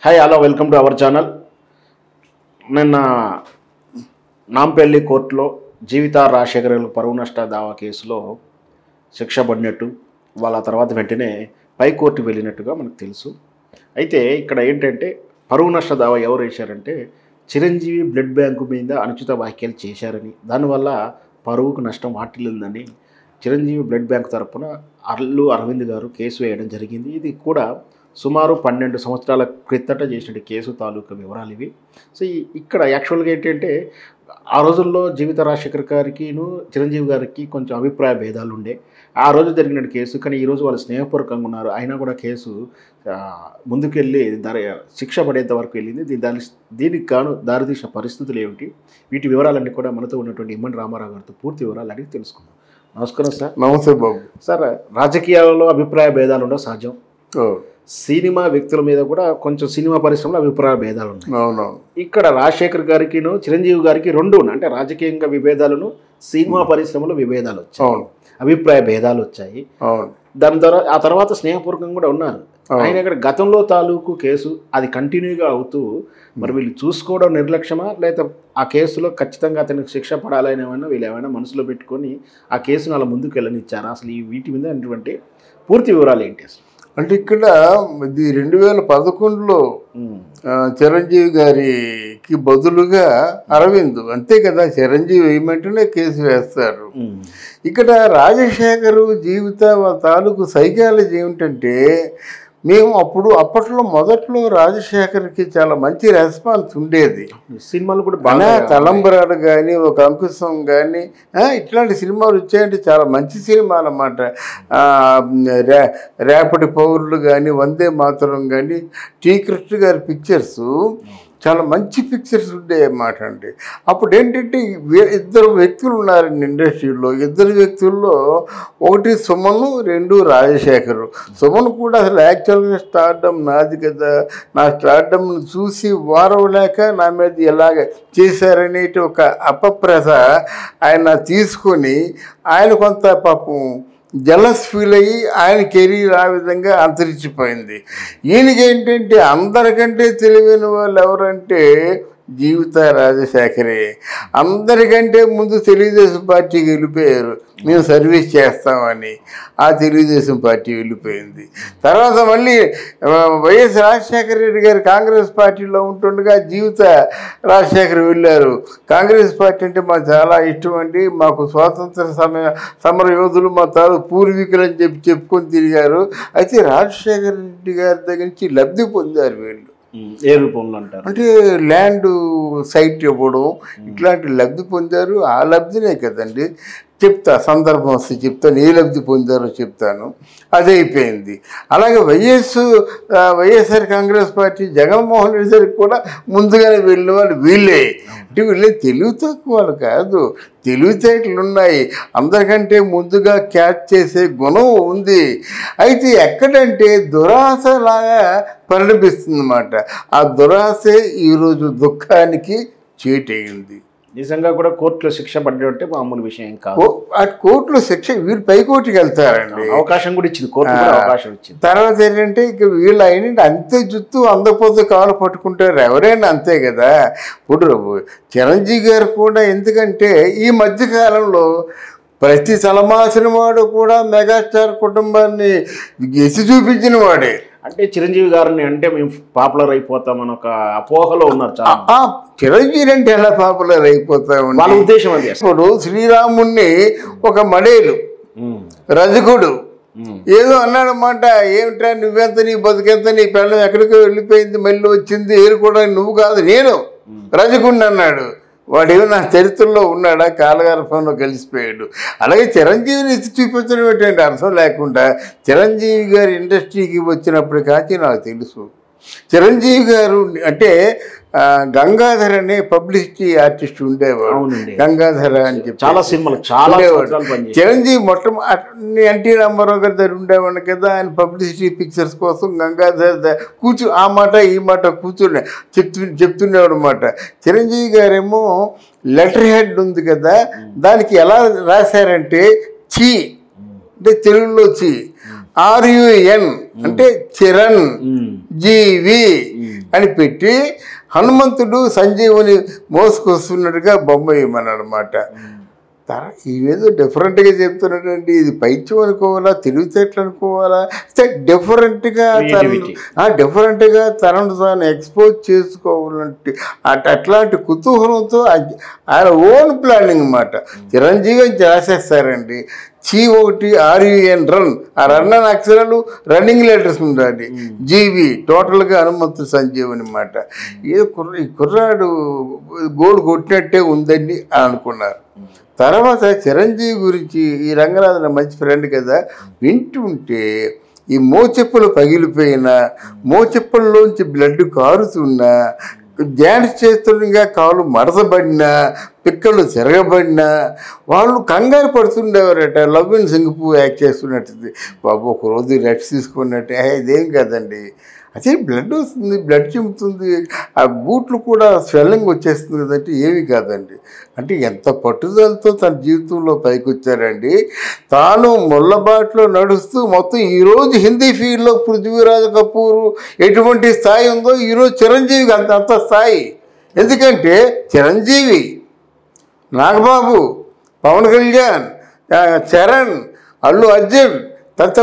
Hi hello welcome to our channel. నిన్న నాంపల్లి కోర్టులో జీవిత రాజశేఖర్ పరువు నష్ట దావా కేసులో శిక్ష పడినట్టు వాళ్ళ తర్వాత వెంటనే పై కోర్టుకు వెళ్ళినట్టుగా మనకు తెలుసు. అయితే ఇక్కడ ఏంటంటే పరువు నష్ట దావా ఎవరు వేశారంటే చిరంజీవి బ్లడ్ బ్యాంకు మీద అనుచిత వ్యాఖ్యలు చేశారని, దానివల్ల పరువుకు నష్టం వాటిల్లిందని చిరంజీవి బ్లడ్ బ్యాంక్ తరపున అల్లు అరవింద్ గారు కేసు వేయడం జరిగింది. ఇది కూడా సుమారు 12 సంవత్సరాల క్రితట చేసిన కేసు తాలూకా వివరాలు ఇవి. సో ఇక్కడ యాక్చువల్గా ఏంటంటే ఆ రోజుల్లో జీవిత రాజశేఖర్ గారికిను చిరంజీవి గారికి కొంచెం అభిప్రాయ భేదాలు ఉండే. ఆ రోజు జరిగిన కేసు, కానీ ఈరోజు వాళ్ళు స్నేహపూర్వకంగా ఉన్నారు. అయినా కూడా కేసు ముందుకెళ్ళి శిక్ష పడేంత వరకు వెళ్ళింది. దీనికి గాను దారితీసిన పరిస్థితులు ఏమిటి, వీటి వివరాలన్నీ కూడా మనతో ఉన్నటువంటి ఇమ్మడి రామారావు గారితో పూర్తి వివరాలు అడిగి తెలుసుకుందాం. నమస్కారం సార్. నమస్తే బాబు. సార్, రాజకీయాలలో అభిప్రాయ భేదాలు ఉండవు, సహజం. సినిమా వ్యక్తుల మీద కూడా కొంచెం సినిమా పరిశ్రమలో అభిప్రాయ భేదాలు ఉన్నాయి. అవునవును. ఇక్కడ రాజశేఖర్ గారికిను చిరంజీవి గారికి రెండు అంటే రాజకీయంగా విభేదాలను, సినిమా పరిశ్రమలో విభేదాలు వచ్చాయి, అభిప్రాయ భేదాలు వచ్చాయి. దాని తర్వాత ఆ తర్వాత స్నేహపూర్వకంగా కూడా ఉన్నారు. ఆయన ఇక్కడ గతంలో తాలూకు కేసు అది కంటిన్యూగా అవుతూ మరి వీళ్ళు చూసుకోవడం నిర్లక్ష్యమా, లేదా ఆ కేసులో ఖచ్చితంగా అతనికి శిక్ష పడాలని ఏమైనా వీళ్ళు ఏమైనా మనసులో పెట్టుకొని ఆ కేసును అలా ముందుకు వెళ్ళనిచ్చారా? అసలు ఈ వీటి మీద అటువంటి పూర్తి వివరాలు ఏంటి అసలు? అంటే ఇక్కడ ఇది 2011లో చిరంజీవి గారికి బదులుగా అరవింద్, అంతే కదా, చిరంజీవి వేయమంటేనే కేసు వేస్తారు. ఇక్కడ రాజశేఖరు జీవిత తాలూకు సైకాలజీ ఏమిటంటే, మేము అప్పట్లో మొదట్లో రాజశేఖర్కి చాలా మంచి రెస్పాన్స్ ఉండేది. సినిమాలు కూడా బాగా తలంబరాడు కానీ, ఒక అంకుశం కానీ, ఇట్లాంటి సినిమాలు వచ్చాయంటే చాలా మంచి సినిమా అన్నమాట. రేపటి పౌరులు కానీ, వందే మాతరం కానీ, టీ కృష్ణ గారి పిక్చర్స్ చాలా మంచి పిక్చర్స్ ఉండేమాట అండి. అప్పుడు ఏంటంటే ఇద్దరు వ్యక్తులు ఉన్నారండి ఇండస్ట్రీలో. ఇద్దరు వ్యక్తుల్లో ఒకటి సుమను, రెండు రాజశేఖరు. సుమన్ కూడా అసలు యాక్చువల్గా స్టార్డమ్ నాది కదా, నా స్టార్డమ్ను చూసి వారవలేక నా మీద ఎలాగ చేశారనేటి ఒక అపప్రథ ఆయన తీసుకొని ఆయన కొంత పాపం జలస్ ఫీల్ అయ్యి ఆయన కెరీర్ ఆ విధంగా అంతరించిపోయింది. ఈయనకేంటంటే అందరికంటే తెలివైన వాళ్ళు ఎవరంటే జీవిత రాజశేఖరే. అందరికంటే ముందు తెలుగుదేశం పార్టీకి వెళ్ళిపోయారు, మేము సర్వీస్ చేస్తామని. ఆ తెలుగుదేశం పార్టీ వెళ్ళిపోయింది. తర్వాత మళ్ళీ వైఎస్ రాజశేఖర రెడ్డి గారు కాంగ్రెస్ పార్టీలో ఉంటుండగా జీవిత రాజశేఖర్ వెళ్ళారు. కాంగ్రెస్ పార్టీ అంటే మాకు చాలా ఇష్టం అండి, మాకు స్వాతంత్ర సమర యోధులు మా తాను పూర్వీకులు అని చెప్పుకొని తిరిగారు. అయితే రాజశేఖర రెడ్డి గారి దగ్గర నుంచి లబ్ధి పొందారు వీళ్ళు. ఏ రూపంలో అంటారు అంటే ల్యాండ్ సైట్ ఇవ్వడం, ఇట్లాంటి లబ్ధి పొందారు. ఆ లబ్ధినే కదండి సందర్భం వస్తే చెప్తాను, ఏ లబ్ధి పొందారో చెప్తాను. అది అయిపోయింది. అలాగే వైఎస్ఆర్ కాంగ్రెస్ పార్టీ జగన్మోహన్ రెడ్డి గారికి కూడా ముందుగానే వెళ్ళిన వాళ్ళు వీళ్ళే. అంటే వీళ్ళే తెలివి తక్కువ వాళ్ళు కాదు, తెలివితేటలు ఉన్నాయి, అందరికంటే ముందుగా క్యాచ్ చేసే గుణం ఉంది. అయితే ఎక్కడంటే దురాశలాగా పరిణమిస్తుంది అన్నమాట. ఆ దురాశే ఈరోజు దుఃఖానికి చేటయింది. నిజంగా కూడా కోర్టులో శిక్ష పడ్డంటే మామూలు విషయం కాదు. ఆ కోర్టులో శిక్ష వీళ్ళు పైకోర్టుకి వెళ్తారండి, అవకాశం కూడా ఇచ్చింది కోర్టు, అవకాశం ఇచ్చింది. తర్వాత ఏంటంటే ఇక వీళ్ళు అయినంటే అంతే జుత్తు అందకపోతే కాలు పట్టుకుంటారు, ఎవరైనా అంతే కదా. ఇప్పుడు చిరంజీవి గారు కూడా, ఎందుకంటే ఈ మధ్యకాలంలో ప్రతి తలమాసిన వాడు కూడా మెగాస్టార్ కుటుంబాన్ని ఎసి చూపించిన వాడే. అంటే చిరంజీవి గారిని అంటే మేము పాపులర్ అయిపోతామని ఒక అపోహలో ఉన్నారు చాలా. చిరంజీవి అంటే ఎలా పాపులర్ అయిపోతామని వాళ్ళ ఉద్దేశం అది. ఇప్పుడు శ్రీరాముణ్ణి ఒక మడేలు రజకుడు ఏదో అన్నాడన్నమాట, ఏమిటా నువ్వెంత, నీ బతుకెంత, నీ పిల్లలు ఎక్కడికో వెళ్ళిపోయింది, మళ్ళీ వచ్చింది, ఏరుకోవడానికి నువ్వు కాదు నేను రజకుడిని అన్నాడు. వాడేమో నా చరిత్రలో ఉన్నాడా, కాలగర్భంలో కలిసిపోయాడు. అలాగే చిరంజీవిని ఎత్తి చూపించడం ఏంటంటే అర్థం లేకుండా. చిరంజీవి గారి ఇండస్ట్రీకి వచ్చినప్పుడు కాచి నాకు తెలుసు, చిరంజీవి గారు అంటే గంగాధర్ అనే పబ్లిసిటీ ఆర్టిస్ట్ ఉండేవాడు. గంగాధర అని చెప్పి చాలా సినిమాలు చాలా చిరంజీవి మొట్టమొదటి ఎన్టీ రామారావు గారి దగ్గర ఉండేవాడు కదా. ఆయన పబ్లిసిటీ పిక్చర్స్ కోసం గంగాధర్ ఆ మాట ఈ మాట కూర్చుని చెప్తుండేవాడు అనమాట. చిరంజీవి గారేమో లెటర్ హెడ్ ఉంది కదా, దానికి ఎలా రాశారంటే చి అంటే తెలుగులో చి, RUN అంటే చిరణ్, జీవి అని పెట్టి హనుమంతుడు సంజీవుని మోసుకొస్తున్నట్టుగా బొమ్మ వేయమన్నమాట. ఇవేదో డిఫరెంట్గా చెప్తున్నాడండి. ఇది పైత్యం అనుకోవాలా, తెలివితేటలు అనుకోవాలా, డిఫరెంట్గా తనను తాను ఎక్స్పోజ్ చేసుకోవాలంటే అట్లాంటి కుతూహలంతో ఆయన ఓన్ ప్లానింగ్ అన్నమాట. చిరంజీవి రాసేస్తారండి. C1 RUN రన్, ఆ రన్ అని అక్షరాలు రన్నింగ్ లెటర్స్ ఉండాలి. జీవి టోటల్గా హనుమంతు సంజీవని అన్నమాట. ఏదో ఈ కుర్రాడు గోల్ కొట్టినట్టే ఉందని అనుకున్నారు. తర్వాత చిరంజీవి గురించి ఈ రంగనాథన్ మంచి ఫ్రెండ్ కదా, వింటుంటే ఈ మోచెప్పులు పగిలిపోయినా, మోచెప్పుల్లోంచి బ్లడ్ కారుతున్నా, డ్యాన్స్ చేస్తుండగా కాళ్ళు మడతబడినా, పిక్కలు తిరగబడినా వాళ్ళు కంగారు పడుతుండేవారట. లవ్ అండ్ సింగపూర్ యాక్ట్ చేస్తున్నట్టు. బాబు ఒకరోజు రెస్ట్ తీసుకున్నట్టే ఇదేం కదండి, అదే బ్లడ్ వస్తుంది, బ్లడ్ చిమ్ముతుంది, ఆ బూట్లు కూడా స్వెల్లింగ్ వచ్చేస్తుంది కదంటే ఏమి కాదండి. అంటే ఎంత పట్టుదలతో తన జీవితంలో పైకి వచ్చారండి. తాను ముళ్ళబాట్లో నడుస్తూ మొత్తం ఈరోజు హిందీ ఫీల్డ్లో పృథ్వీరాజ్ కపూర్ ఎటువంటి స్థాయి ఉందో ఈరోజు చిరంజీవికి అంత స్థాయి. ఎందుకంటే చిరంజీవి, నాగబాబు, పవన్ కళ్యాణ్, చరణ్, అల్లు అర్జున్, తర్వాత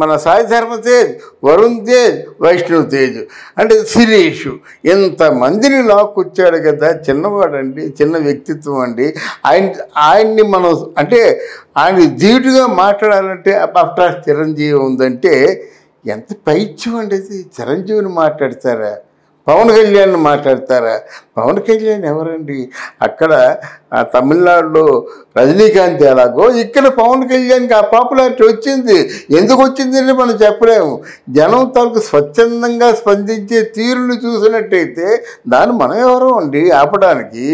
మన సాయి ధర్మ తేజ్, వరుణ్ తేజ్, వైష్ణవ్ తేజ్ అంటే శిరీష్, ఇంతమందిని లాక్కొచ్చాడు కదా. చిన్నవాడండి, చిన్న వ్యక్తిత్వం అండి. ఆయన్ని మనం అంటే ఆయన ధీటుగా మాట్లాడాలంటే ఆఫ్టర్ చిరంజీవి ఉందంటే ఎంత పైత్యం అండి. అది చిరంజీవిని మాట్లాడతారా, పవన్ కళ్యాణ్ మాట్లాడతారా? పవన్ కళ్యాణ్ ఎవరండి? అక్కడ తమిళనాడులో రజనీకాంత్ ఎలాగో ఇక్కడ పవన్ కళ్యాణ్కి ఆ పాపులారిటీ వచ్చింది. ఎందుకు వచ్చిందని మనం చెప్పలేము. జనం తనకు స్వచ్ఛందంగా స్పందించే తీరుని చూసినట్టయితే దాన్ని మనం ఎవరో అండి ఆపడానికి.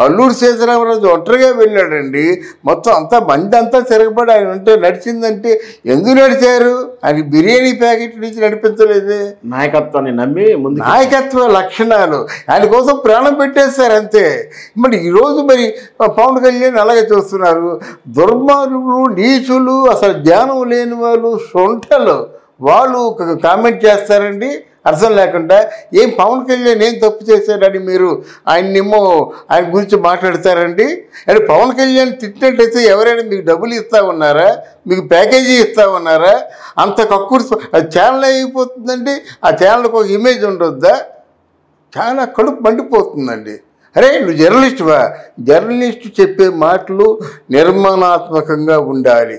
అల్లూరు సీతారామరాజు ఒంటరిగా వెళ్ళాడండి. మొత్తం అంతా మంది అంతా తిరగబడి ఆయన అంటే నడిచిందంటే ఎందుకు నడిచారు? ఆయన బిర్యానీ ప్యాకెట్ నుంచి నడిపించలేదే. నాయకత్వాన్ని నమ్మి ముందు నాయకత్వ లక్షణాలు ఆయన కోసం ప్రాణం పెట్టేస్తారు అంతే. మరి ఈరోజు మరి పవన్ కళ్యాణ్ అలాగే చూస్తున్నారు. దుర్మార్గులు, నీచులు, అసలు జ్ఞానం లేని వాళ్ళు, సొంటలు వాళ్ళు కామెంట్ చేస్తారండి అర్థం లేకుండా. ఏం పవన్ కళ్యాణ్ ఏం తప్పు చేశాడని మీరు ఆయన్నేమో ఆయన గురించి మాట్లాడతారండి. అంటే పవన్ కళ్యాణ్ తిట్టినట్టయితే ఎవరైనా మీకు డబ్బులు ఇస్తా ఉన్నారా, మీకు ప్యాకేజీ ఇస్తా ఉన్నారా? అంత కక్కుర్తి అది ఛానల్ అయిపోతుందండి. ఆ ఛానల్కి ఒక ఇమేజ్ ఉండొద్దా? చాలా కడుపు మండిపోతుందండి. అరే నువ్వు జర్నలిస్టువా? జర్నలిస్టు చెప్పే మాటలు నిర్మాణాత్మకంగా ఉండాలి,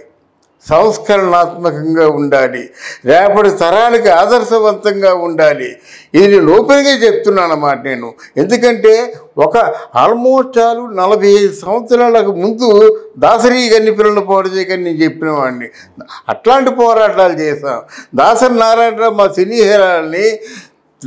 సంస్కరణాత్మకంగా ఉండాలి, రేపటి తరాలకి ఆదర్శవంతంగా ఉండాలి. ఇది నేను ఓపెన్గా చెప్తున్నాను అన్నమాట నేను. ఎందుకంటే ఒక ఆల్మోస్ట్ 45 సంవత్సరాలకు ముందు దాసరి గన్ని పిల్లలు పోరాట చేయకని నేను చెప్పిన వాడిని. అట్లాంటి పోరాటాలు చేశాం. దాసరి నారాయణరావు మా సినీ హీరాల్ని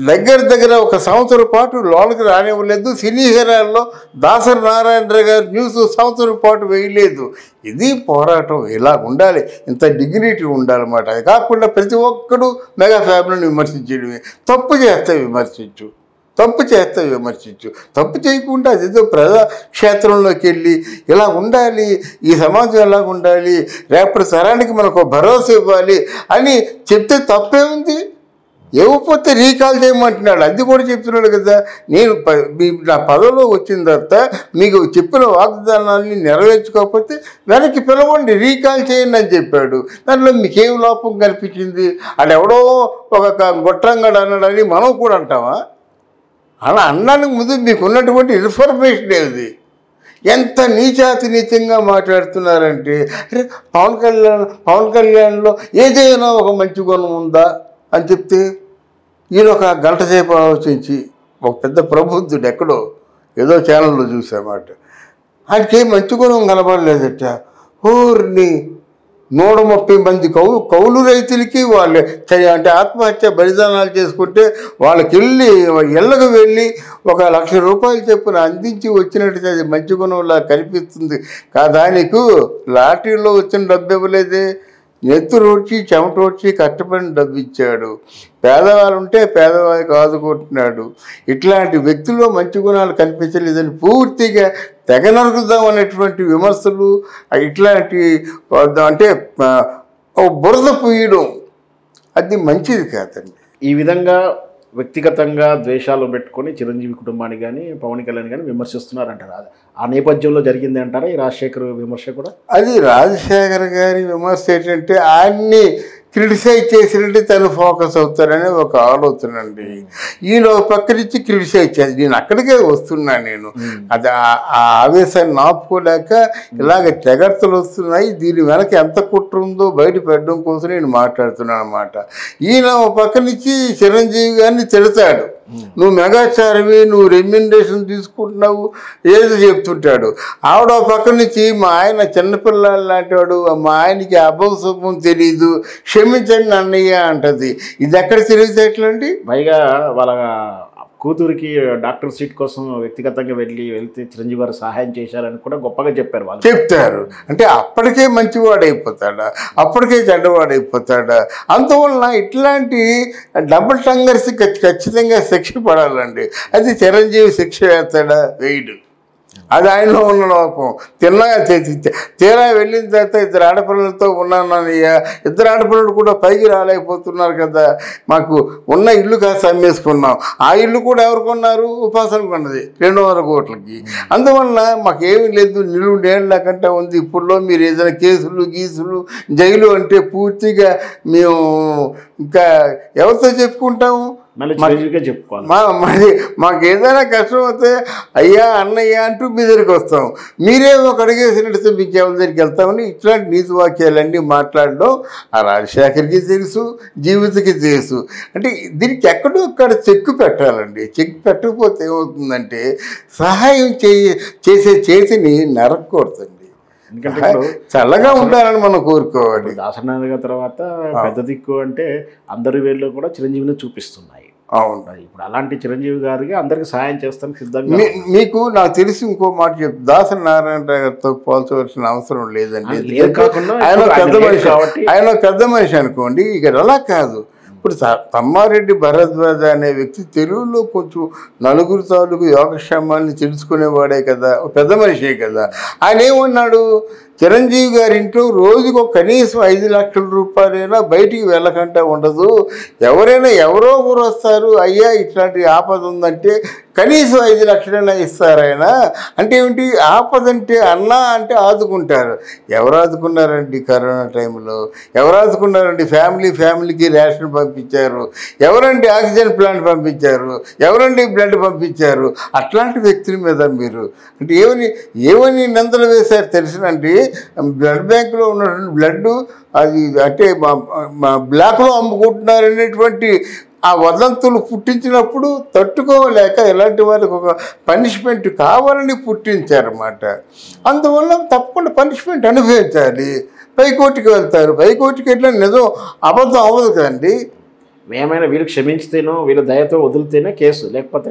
దగ్గర 1 సంవత్సరం పాటు లోనికి రానివ్వలేదు. సినీ హీరాల్లో దాసరి నారాయణరావు గారు న్యూస్ 1 సంవత్సరం పాటు వేయలేదు. ఇది పోరాటం. ఇలా ఉండాలి, ఇంత డిగ్నిటీ ఉండాలన్నమాట. అది కాకుండా ప్రతి ఒక్కడు మెగా ఫ్యామిలీని విమర్శించడమే. తప్పు చేస్తే విమర్శించు, తప్పు చేస్తే విమర్శించు. తప్పు చేయకుండా అదేదో ప్రజాక్షేత్రంలోకి వెళ్ళి ఇలా ఉండాలి, ఈ సమాజం ఎలా ఉండాలి, రేపటి తరానికి మనకు భరోసా ఇవ్వాలి అని చెప్తే తప్పే ఉంది. ఇవ్వకపోతే రీకాల్ చేయమంటున్నాడు. అది కూడా చెప్తున్నాడు కదా. నేను నా పదవిలో వచ్చిన తర్వాత మీకు చెప్పిన వాగ్దానాన్ని నెరవేర్చుకోకపోతే వెనక్కి పిలవండి, రీకాల్ చేయండి అని చెప్పాడు. దాంట్లో మీకేం లోపం కనిపించింది? అది ఎవడో ఒక గొట్టంగాడు అన్నాడని మనం కూడా అంటామా? అలా అనడానికి ముందు మీకు ఉన్నటువంటి ఇన్ఫర్మేషన్ ఏది? ఎంత నీచాతి నీచంగా మాట్లాడుతున్నారంటే, అరే పవన్ కళ్యాణ్లో ఏదైనా ఒక మంచి గుణం ఉందా అని చెప్తే ఈయన ఒక గంట సేపు ఆలోచించి ఒక పెద్ద ప్రబుద్ధుడు ఎక్కడో ఏదో ఛానల్లో చూసామాట. ఆయనకేం మంచి గుణం కనబడలేదట. ఊరిని 130 మంది కౌలు రైతులకి వాళ్ళు అంటే ఆత్మహత్య బలిదానాలు చేసుకుంటే వాళ్ళకి ఇళ్ళకు వెళ్ళి 1 లక్ష రూపాయలు చెప్పున అందించి వచ్చినట్టు అది మంచి గుణంలా కనిపిస్తుంది కాదా? నీకు లాటరీలో వచ్చిన డబ్బు ఇవ్వలేదే, నెత్తురోడ్చి చెమటోడ్చి కష్టపడిన డబ్బు ఇచ్చాడు. పేదవాళ్ళు ఉంటే పేదవాళ్ళకి ఆదుకుంటున్నాడు. ఇట్లాంటి వ్యక్తుల్లో మంచి గుణాలు కనిపించలేదని పూర్తిగా తెగ నరుకుదాం అనేటువంటి విమర్శలు, ఇట్లాంటి అంటే బురద పూయడం అది మంచిది కాదండి. ఈ విధంగా వ్యక్తిగతంగా ద్వేషాలు పెట్టుకొని చిరంజీవి కుటుంబాన్ని కానీ పవన్ కళ్యాణ్ కానీ విమర్శిస్తున్నారంటారు. ఆ నేపథ్యంలో జరిగింది అంటారా ఈ రాజశేఖర్ విమర్శ కూడా? అది రాజశేఖర్ గారి విమర్శ ఏంటంటే ఆయన్ని క్రిటిసైజ్ చేసినట్టు తను ఫోకస్ అవుతారనే ఒక ఆలోచన అండి. ఈయన ఒక పక్క నుంచి క్రిటిసైజ్ చేసి నేను అక్కడికే వస్తున్నాను. నేను అది ఆ ఆవేశాన్ని ఆపుకోలేక ఇలాగ తెగర్తలు వస్తున్నాయి, దీని వెనక ఎంత కుట్ర ఉందో బయట పెట్టడం కోసం నేను మాట్లాడుతున్నాను అన్నమాట. ఈయన ఒక పక్క నుంచి చిరంజీవి గారిని తిడతాడు, నువ్వు మెగాచారవి, నువ్వు రెమ్యునరేషన్ తీసుకుంటున్నావు ఏదో చెప్తుంటాడు. ఆవిడ ఒక పక్క నుంచి మా ఆయన చిన్నపిల్లలు లాంటి వాడు, మా ఆయనకి అభంశుభం తెలీదు, క్షమించండి అన్నయ్య అంటది. ఇది ఎక్కడ తెలియచేట్లండి? పైగా వాళ్ళ కూతురికి డాక్టర్ సీట్ కోసం వ్యక్తిగతంగా వెళ్తే చిరంజీవి గారు సహాయం చేశారని కూడా గొప్పగా చెప్పారు వాళ్ళు. చెప్తారు అంటే అప్పటికే మంచివాడైపోతాడా, అప్పటికే చెడ్డవాడైపోతాడా? అందువలన ఇట్లాంటి డబుల్ టంగర్స్ ఖచ్చితంగా శిక్ష పడాలండి. అది చిరంజీవి శిక్ష వేస్తాడా? వేయడు. అది ఆయనలో ఉన్న లోపం. తీరా వెళ్ళిన తర్వాత ఇద్దరు ఆడపిల్లలతో ఉన్నానయ్యా, ఇద్దరు ఆడపిల్లలు కూడా పైకి రాలేకపోతున్నారు కదా, మాకు ఉన్న ఇల్లు కాస్త అమ్మేసుకున్నాం, ఆ ఇల్లు కూడా ఎవరు కొన్నారు? ఉపాసన కొన్నది 200 కోట్లకి. అందువలన మాకేమీ లేదు, నిలువు నేళ్ళకంటే ఉంది. ఇప్పుడులో మీరు ఏదైనా కేసులు గీసులు జైలు అంటే పూర్తిగా మేము ఇంకా ఎవరితో చెప్పుకుంటాము? మరి మాకు ఏదైనా కష్టం వస్తే అయ్యా అన్నయ్య అంటూ మీ దగ్గరికి వస్తాం. మీరే ఒక అడిగేసినట్టు మీకు ఎవరి దగ్గరికి వెళ్తామని ఇట్లాంటి నీతి వాక్యాలన్నీ మాట్లాడడం ఆ రాజశేఖర్కి తెలుసు, జీవితకి తెలుసు. అంటే దీనికి ఎక్కడో అక్కడ చెక్కు పెట్టాలండి. చెక్కు పెట్టకపోతే ఏమవుతుందంటే సహాయం చేసే చేతిని నరక్కూడదండి. ఎందుకంటే చల్లగా ఉండాలని మనం కోరుకోవాలి. దాసనాథ్ తర్వాత పెద్ద దిక్కు అంటే అందరి వేళ్ళు కూడా చిరంజీవిని చూపిస్తున్నాయి. అవును, ఇప్పుడు అలాంటి చిరంజీవి గారికి అందరికి సహాయం చేస్తానికి సిద్ధంగా. మీకు నాకు తెలిసి ఇంకో మాట చెప్తా, దాసరి నారాయణ గారితో పోల్చవలసిన అవసరం లేదండి. ఆయన పెద్ద మనిషి అనుకోండి. ఇక అలా కాదు. ఇప్పుడు తమ్మారెడ్డి భరద్వాజ అనే వ్యక్తి తెలుగులో కొంచెం నలుగురు తాలూకు యోగక్షేమాన్ని తెలుసుకునేవాడే కదా, పెద్ద మనిషే కదా. ఆయన ఏమన్నాడు, చిరంజీవి గారి ఇంట్లో రోజుకు కనీసం 5 లక్షల రూపాయలైనా బయటికి వెళ్ళకుండా ఉండదు. ఎవరైనా ఎవరో ఊరు వస్తారు, అయ్యా ఇట్లాంటి ఆపద ఉందంటే కనీసం 5 లక్షలైనా ఇస్తారాయన. అంటే ఏమిటి? ఆపదంటే అన్నా అంటే ఆదుకుంటారు. ఎవరు ఆదుకున్నారండి కరోనా టైంలో? ఎవరు ఆదుకున్నారండి? ఫ్యామిలీకి రేషన్ పంపించారు. ఎవరండి ఆక్సిజన్ ప్లాంట్ పంపించారు? ఎవరండి బ్లడ్ పంపించారు? అట్లాంటి వ్యక్తుల మీద మీరు అంటే ఏమని నిందలు వేశారు తెలిసినండి. బ్లడ్ బ్యాంకులో ఉన్నటువంటి బ్లడ్ అది అంటే మా బ్లాక్లో అమ్ముకుంటున్నారు అనేటువంటి ఆ వదంతులు పుట్టించినప్పుడు తట్టుకోలేక ఇలాంటి వాళ్ళకి ఒక పనిష్మెంట్ కావాలని పుట్టించారన్నమాట. అందువల్ల తప్పకుండా పనిష్మెంట్ అనుభవించాలి. పైకోర్టుకి వెళ్తారు. పైకోర్టుకి వెళ్ళిన నిజం అబద్ధం అవ్వదు కదండి. ఏమైనా వీళ్ళు క్షమించితేనో వీళ్ళ దయతో వదిలితేనే కేసు, లేకపోతే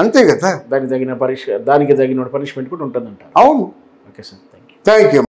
అంతే కదా, దానికి తగిన పనిష్మెంట్ కూడా ఉంటుందంట. అవును. Okay sir, thank you.